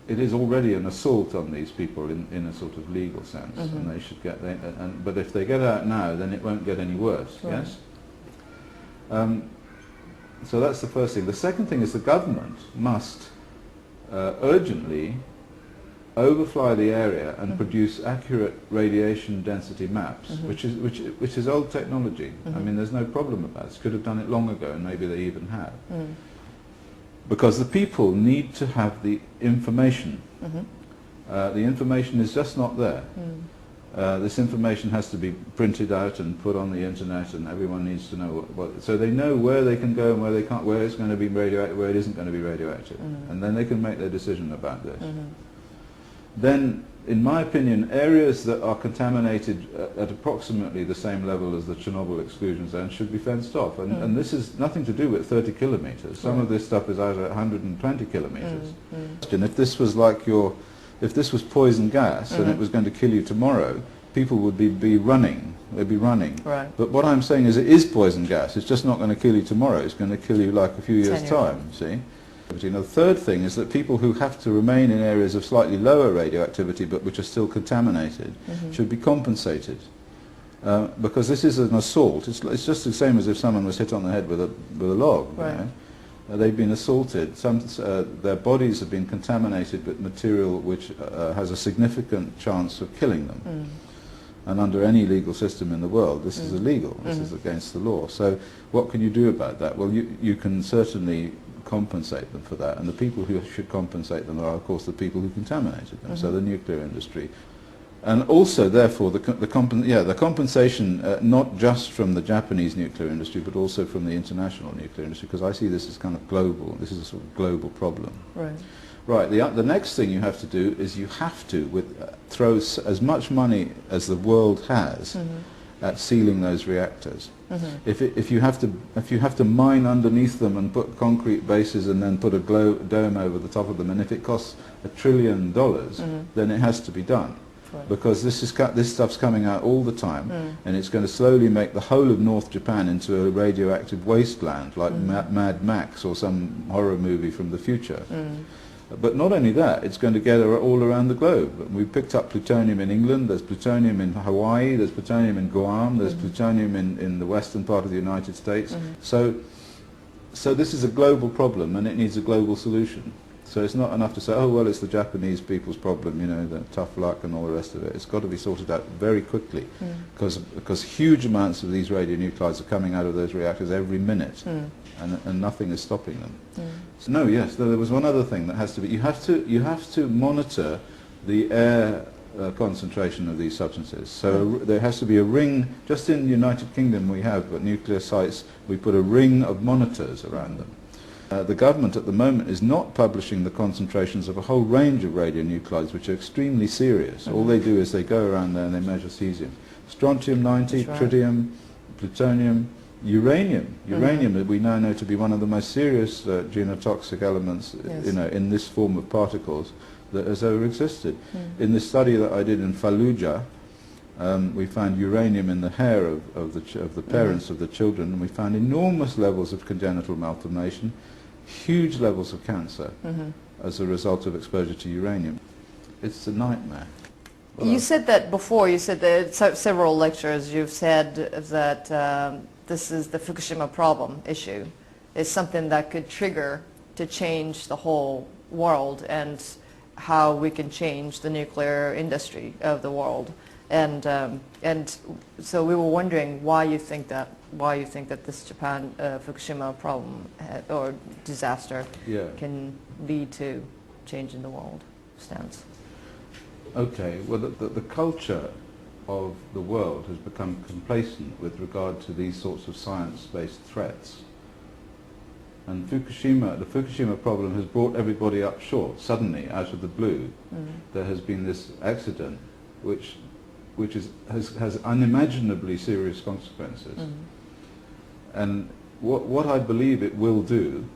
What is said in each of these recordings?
it is already an assault on these people in a sort of legal sense, and they should get. But if they get out now, then it won't get any worse. Right. Yes. So that's the first thing. The second thing is the government must urgently overfly the area and produce accurate radiation density maps, which is old technology. I mean, there's no problem about it. Could have done it long ago, and maybe they even have. Because the people need to have the information. The information is just not there. This information has to be printed out and put on the internet, and everyone needs to know so they know where they can go and where they can't, where it's going to be radioactive, where it isn't going to be radioactive, and then they can make their decision about this. Then, in my opinion, areas that are contaminated at approximately the same level as the Chernobyl exclusion zone should be fenced off, and this is nothing to do with 30 kilometers. Some of this stuff is out at 120 kilometers. And if this was like if this was poison gas and it was going to kill you tomorrow, people would be running. They'd be running. Right. But what I'm saying is it is poison gas. It's just not going to kill you tomorrow. It's going to kill you like a few years' time, see? The third thing is that people who have to remain in areas of slightly lower radioactivity but which are still contaminated should be compensated. Because this is an assault. It's just the same as if someone was hit on the head with a log. Right. You know? They've been assaulted. Their bodies have been contaminated with material which has a significant chance of killing them. And under any legal system in the world, this is illegal. This is against the law. So what can you do about that? Well, you can certainly compensate them for that. And the people who should compensate them are, of course, the people who contaminated them, so the nuclear industry. And also, therefore, the compensation not just from the Japanese nuclear industry, but also from the international nuclear industry, because I see this as kind of global. This is a sort of global problem. Right. Right. The next thing you have to do is you have to throw as much money as the world has at sealing those reactors. If you have to mine underneath them and put concrete bases and then put a dome over the top of them, and if it costs $1 trillion, then it has to be done. Right. Because this stuff's coming out all the time, and it's going to slowly make the whole of North Japan into a radioactive wasteland, like Mad Max or some horror movie from the future. But not only that, it's going to get all around the globe. We picked up plutonium in England, there's plutonium in Hawaii, there's plutonium in Guam, there's plutonium in the western part of the United States. So this is a global problem, and it needs a global solution. So it's not enough to say, oh, well, it's the Japanese people's problem, you know, the tough luck and all the rest of it. It's got to be sorted out very quickly, because huge amounts of these radionuclides are coming out of those reactors every minute, and nothing is stopping them. So, no, yes, there was one other thing that has to be, you have to monitor the air concentration of these substances. So there has to be a ring. Just in the United Kingdom we have nuclear sites, we put a ring of monitors around them. The government at the moment is not publishing the concentrations of a whole range of radionuclides which are extremely serious. All they do is they go around there and they measure cesium. Strontium-90, tritium, plutonium, uranium. Uranium that we now know to be one of the most serious genotoxic elements in this form of particles that has ever existed. In the study that I did in Fallujah, we found uranium in the hair of the parents of the children, and we found enormous levels of congenital malformation, huge levels of cancer as a result of exposure to uranium. It's a nightmare. Well, you said that before. You said that several lectures you've said that this is the Fukushima problem issue. It's something that could trigger to change the whole world and how we can change the nuclear industry of the world. And so we were wondering why you think that this Japan Fukushima problem or disaster can lead to change in the world stance. Okay, well the culture of the world has become complacent with regard to these sorts of science-based threats. And the Fukushima problem has brought everybody up short. Suddenly, out of the blue, there has been this accident which has unimaginably serious consequences. And what I believe it will do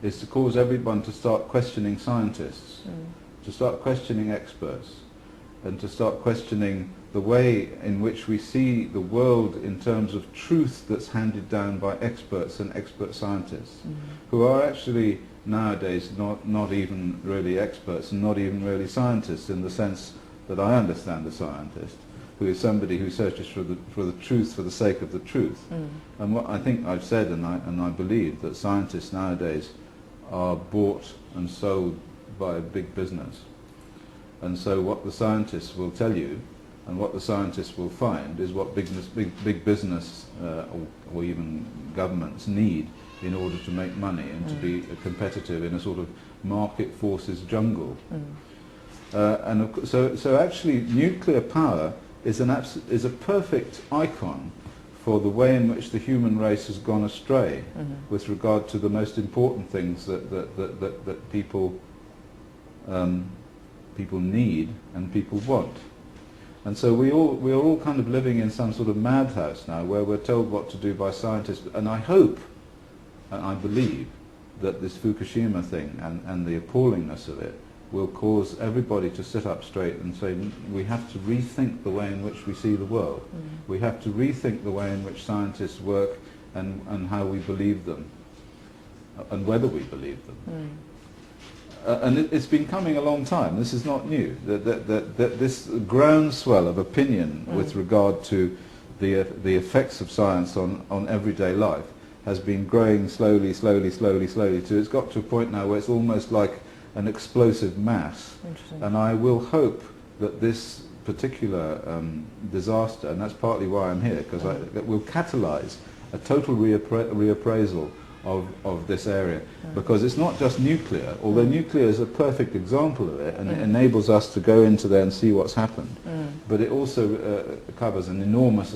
is to cause everyone to start questioning scientists, to start questioning experts, and to start questioning the way in which we see the world in terms of truth that's handed down by experts and expert scientists, who are actually nowadays not even really experts and not even really scientists in the sense that I understand a scientist, who is somebody who searches for the truth for the sake of the truth. And what I think I've said, and I believe, that scientists nowadays are bought and sold by big business. And so what the scientists will tell you and what the scientists will find is what big business or even governments need in order to make money and to be competitive in a sort of market forces jungle. So actually nuclear power is a perfect icon for the way in which the human race has gone astray with regard to the most important things that people need and people want. And so we are all kind of living in some sort of madhouse now where we're told what to do by scientists. And I hope and I believe that this Fukushima thing and the appallingness of it will cause everybody to sit up straight and say we have to rethink the way in which we see the world. We have to rethink the way in which scientists work and how we believe them and whether we believe them. And it's been coming a long time. This is not new. That this groundswell of opinion with regard to the effects of science on everyday life has been growing slowly till it's got to a point now where it's almost like an explosive mass. And I will hope that this particular disaster, and that's partly why I'm here, because that will catalyse a total reappraisal of this area, because it's not just nuclear, although nuclear is a perfect example of it, and it enables us to go into there and see what's happened, but it also covers an enormous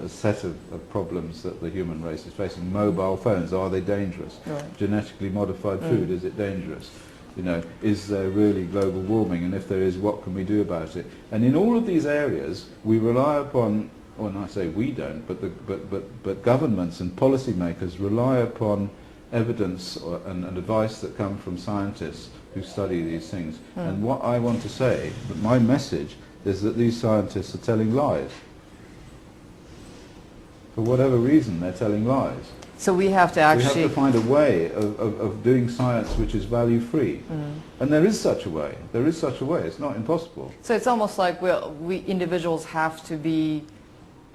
set of problems that the human race is facing. Mobile phones, are they dangerous? Genetically modified food, is it dangerous? You know, is there really global warming, and if there is, what can we do about it? And in all of these areas we rely upon, well, I say we don't, but governments and policymakers rely upon evidence and advice that come from scientists who study these things. And what I want to say, that my message, is that these scientists are telling lies. For whatever reason, they're telling lies. So we have to actually... We have to find a way of doing science which is value-free. And there is such a way. There is such a way. It's not impossible. So it's almost like we individuals have to be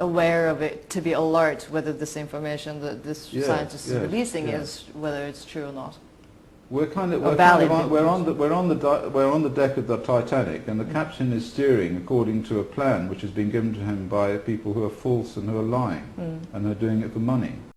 aware of it, to be alert whether this information that this scientist is releasing is, whether it's true or not. We're on the deck of the Titanic, and the captain is steering according to a plan which has been given to him by people who are false and who are lying, and who are doing it for money.